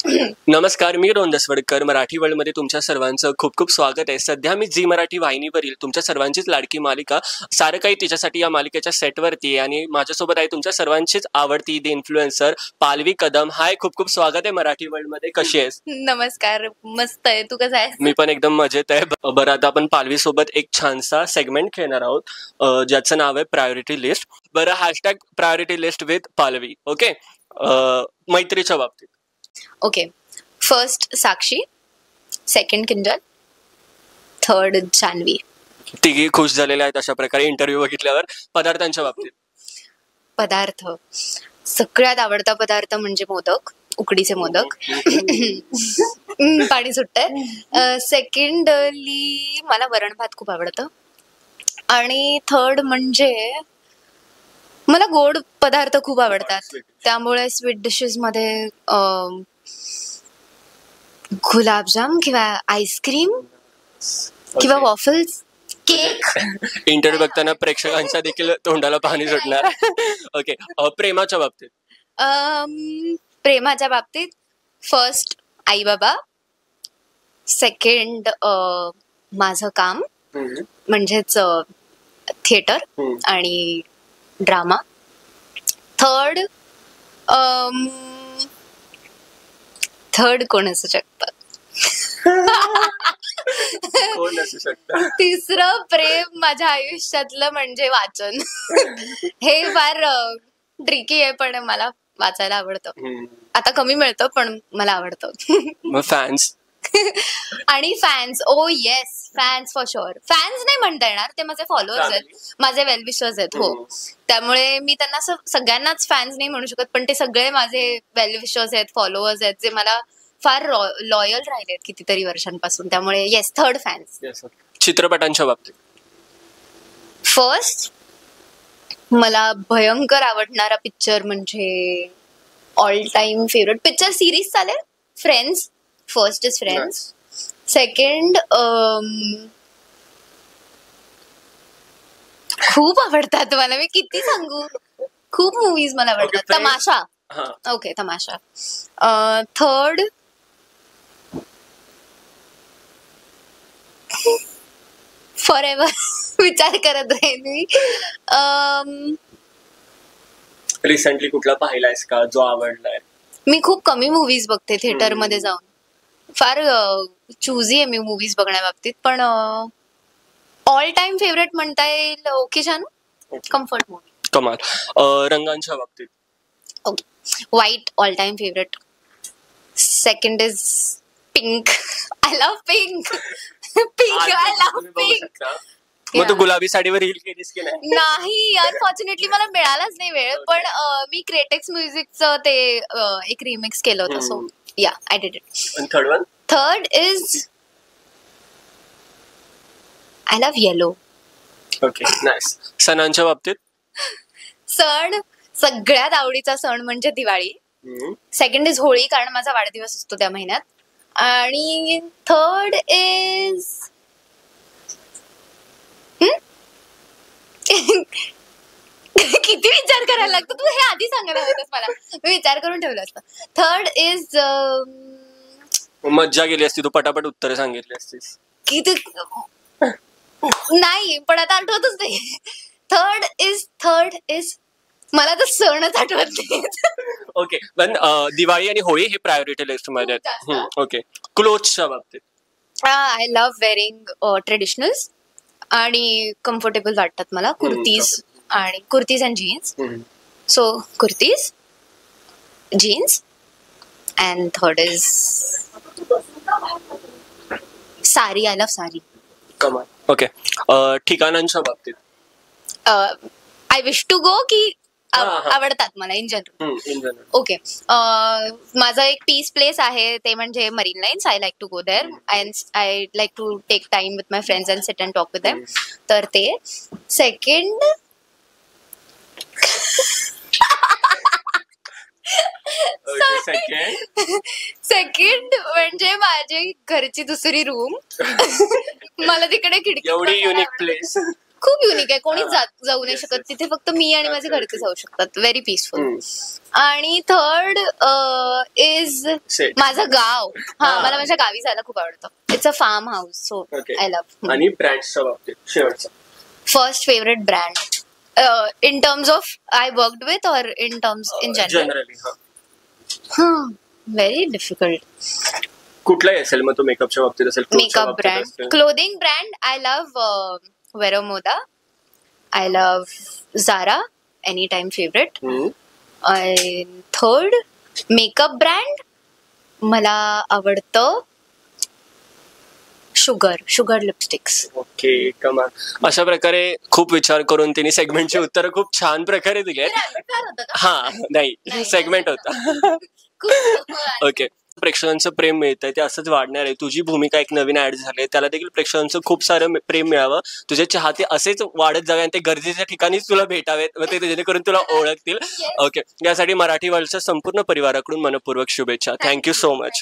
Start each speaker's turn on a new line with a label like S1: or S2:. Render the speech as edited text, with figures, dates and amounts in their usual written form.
S1: नमस्कार, मी रोहन दसवडकर. मराठी वर्ल्डमध्ये तुमच्या सर्वांचं खूप खूप स्वागत आहे. सध्या मी झी मराठी वाहिनीवरील तुमच्या सर्वांचीच लाडकी मालिका सारं काही तिच्यासाठी या मालिकेच्या सेटवरती आहे आणि माझ्यासोबत आहे तुमच्या सर्वांचीच आवडती द इन्फ्लुएन्सर पालवी कदम. हाय, खूप खूप स्वागत आहे मराठी वर्ल्डमध्ये. कशी आहेस?
S2: नमस्कार, मस्त आहे. तू कसा आहेस?
S1: मी पण एकदम मजेत आहे. बरं, आता आपण पालवी सोबत एक छानसा सेगमेंट खेळणार आहोत ज्याचं नाव आहे प्रायोरिटी लिस्ट. बरं, हॅशटॅग प्रायोरिटी लिस्ट विथ पालवी. ओके, मैत्रीच्या बाबतीत.
S2: ओके, फर्स्ट साक्षी, सेकंड किंजल, थर्ड जान्हवी.
S1: तिघी खुश झालेल्या आहेत अशा प्रकारे इंटरव्ह्यू बघितल्यावर. पदार्थांच्या बाबतीत.
S2: पदार्थ, सगळ्यात आवडता पदार्थ म्हणजे मोदक, उकडीचे मोदक. पाणी सुटतंय. सेकंडली मला वरण भात खूप आवडतं आणि थर्ड म्हणजे मला गोड पदार्थ खूप आवडतात. त्यामुळे स्वीट डिशेस मध्ये गुलाबजाम किंवा आईस्क्रीम किंवा वॉफल्स, केक.
S1: इंटरव्ह्यू बघताना प्रेक्षकांच्या देखील तोंडाला पाणी सुटणार. ओके, प्रेमाच्या बाबतीत.
S2: प्रेमाच्या बाबतीत फर्स्ट आई बाबा, सेकंड माझं काम म्हणजेच थिएटर आणि ड्रामा. थर्ड कोण असू शकतं?
S1: कोण असू शकतं?
S2: तिसरं प्रेम माझ्या आयुष्यातलं म्हणजे वाचन. हे फार ट्रिकी आहे पण मला वाचायला आवडतं. आता कमी मिळतं पण मला आवडतं.
S1: फॅन्स
S2: आणि fans, oh yes, fans for sure. Fans नाही म्हणता येणार, ते माझे फॉलोअर्स आहेत, माझे वेल विशर्स आहेत. हो, त्यामुळे मी त्यांना सगळ्यांनाच फॅन्स नाही म्हणू शकत, पण ते सगळे माझे वेल विशर्स आहेत, फॉलोअर्स आहेत, जे मला फार लॉयल राहिलेत कितीतरी वर्षांपासून. त्यामुळे येस, थर्ड फॅन्स.
S1: चित्रपटांच्या बाबतीत.
S2: फर्स्ट मला भयंकर आवडणारा पिक्चर म्हणजे all time favourite picture series चालेल, Friends. First is Friends. Second खूप आवडतात मला, मी किती सांगू, खूप मूवीज मला आवडतात. तमाशा. ओके, तमाशा. Third for ever. विचार करत राहील मी.
S1: रिसेंटली कुठला पाहिलायस का जो आवडलाय?
S2: मी खूप कमी मूवीज बघते थिएटर मध्ये जाऊन. फार चुझी आहे मी मूवीज बघण्या बाबतीत. पण ऑल टाइम फेवरेट म्हणता येईल ओके जानू, कम्फर्ट मूवी.
S1: कमाल. रंगांच्या बाबतीत.
S2: Okay, white all time favourite. Second is pink. I love pink. Pink, I love pink.
S1: मग तू गुलाबी साडीवर रील केलीस की नाही?
S2: नाही, अनफॉर्च्युनेटली मला मिळालाच नाही वेळ. पण मी क्रेटेक्स म्युझिकचं ते एक रिमिक्स केलं होतं. सो या, I did it.
S1: Third one.
S2: Third is I love yellow.
S1: Okay, nice. सणांच्या बाबतीत.
S2: सण, सगळ्यात आवडीचा सण म्हणजे दिवाळी. सेकंड इज होळी, कारण माझा वाढदिवस असतो त्या महिन्यात. आणि थर्ड इज किती विचार करायला लागतो. तू हे आधी सांगायला होतस मला, मी विचार करून ठेवलं असतं. थर्ड इज
S1: मज्जा गेली असती, तू पटापट उत्तरे सांगितली असतीस.
S2: किती नाही, पण आता आठवतच नाही. थर्ड इज मला तर सणच आठवत नाही.
S1: ओके, पण दिवाळी आणि होळी हे प्रायोरिटी लिस्ट मध्ये आहेत. ओके, क्लोथ्सच्या बाबतीत.
S2: आय लव्ह वेअरिंग ट्रेडिशनल्स आणि कम्फर्टेबल वाटतात मला. Kurtis and jeans. So kurtis, jeans, and third is sari. I love sari.
S1: कमाल. ओके, ठिकाणांच्या बाबतीत.
S2: आय विश टू गो की आवडतात मला इन जनरल. ओके, माझं एक पीस प्लेस आहे ते म्हणजे Marine Lines. I like to go there. I like to take time with my friends and sit and talk with them. तर ते. सेकंड सेकंड म्हणजे माझी घरची दुसरी रूम. मला तिकडे खिडकी.
S1: एवढी युनिक प्लेस.
S2: खूप युनिक आहे. कोणीच जाऊ नाही शकत तिथे. फक्त मी आणि माझे घरचे जाऊ शकतात. Very peaceful. आणि थर्ड इज माझं गाव. मला माझ्या गावी जायला खूप आवडतं. It's a farm house. So I love.
S1: आणि ब्रँड्सच्या बाबतीत शेवटचा
S2: first favourite brand in terms of I worked with or in terms in generally? Very difficult.
S1: कुठलाही असेल मग तो मेकअपच्या बाबतीत असेल.
S2: Makeup brand, clothing brand. I love Vero Moda. I love Zara. Any time favourite. Third makeup brand मला आवडतं sugar lipsticks.
S1: Okay, कमाल. अशा प्रकारे खूप विचार करून तिने सेगमेंटची उत्तरं खूप छान प्रकारे दिली आहेत. हा नाही, सेगमेंट होता. ओके. प्रेक्षकांचं प्रेम मिळतंय ते असंच वाढणार आहे. तुझी भूमिका एक नवीन ऍड झाली, त्याला देखील प्रेक्षकांचं खूप सारं प्रेम मिळावं. तुझे चाहते असेच वाढत जावे आणि ते गरजेच्या ठिकाणीच तुला भेटावेत, मग ते जेणेकरून तुला ओळखतील. ओके, यासाठी मराठी वर्ल्डच्या संपूर्ण परिवाराकडून मनपूर्वक शुभेच्छा. Thank you so much.